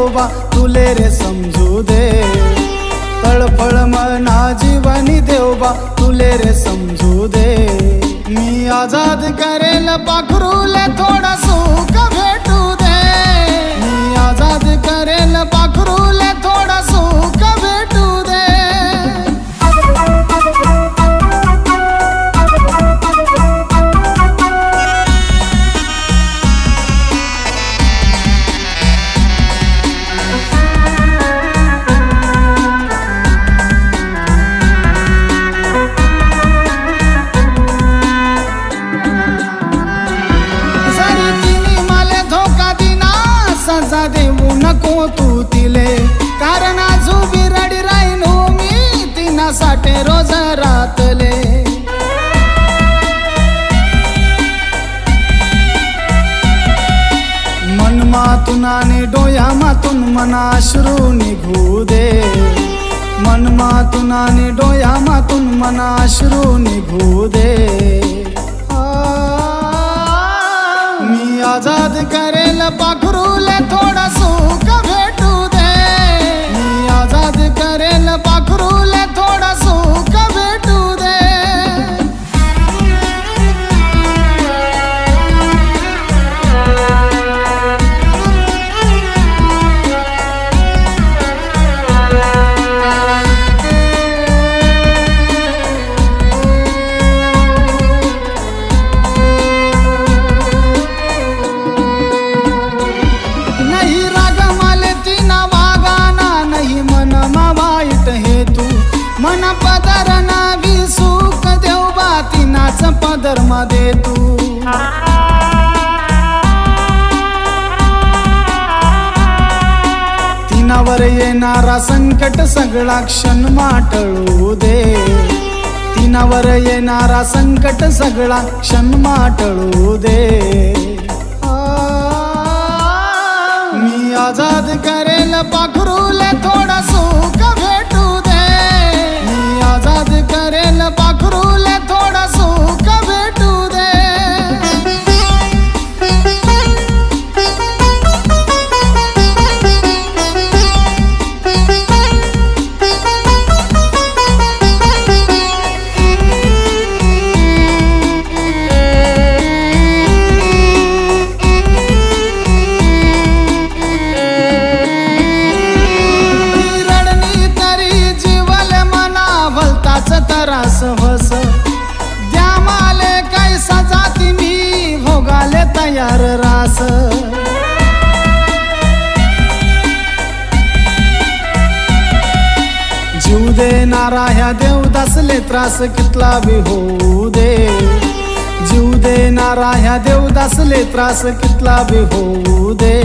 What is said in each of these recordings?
देवबा तुले रे समजू दे, तळफळ मना जीवनी देवबा तुले रे समजू दे। मी आजाद करेल पाखरूले थोडा सुख भेटू दे, मी आजाद करेल पाखरूले थोडा सुख भेटू दे। सजा देऊ नको तू तिले, कारण आजू बिरडी राहिनो मी तिनासाठी रोज रातले। मन मातून आणि डोया मातून मना अश्रू निघू दे, मन मातून आणि डोया मातून मना अश्रू निघू दे। मी आजाद करेल पाखरूले थोडा सुख भेटू दे, मी आजाद करेल पाखरूले थोडा सुख भेटू दे। मन पदर नावी सुख देवबा तिनाच पदर मध्ये तू। तिनावर येणारा संकट सगळा क्षण माटळू दे, तिनावर येणारा संकट सगळा क्षण माटळू दे। मी आजाद करेल पाखरूले थोडा सुख भेटू दे, मी आजाद करेल पाखरूले थोडा सुख भेटू दे। तरास हस द्या माले काय सजाती मी भोगाले तयार रास। जीव देणारा ह्या देवदासले त्रास कितला बी होऊ दे, जीव देणारा ह्या देवदासले त्रास कितला बी होऊ दे।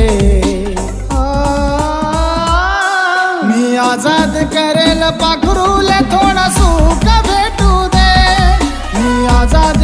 मी आजाद करेल पाखरूले थोडा सुख भेटू दे, मी आजाद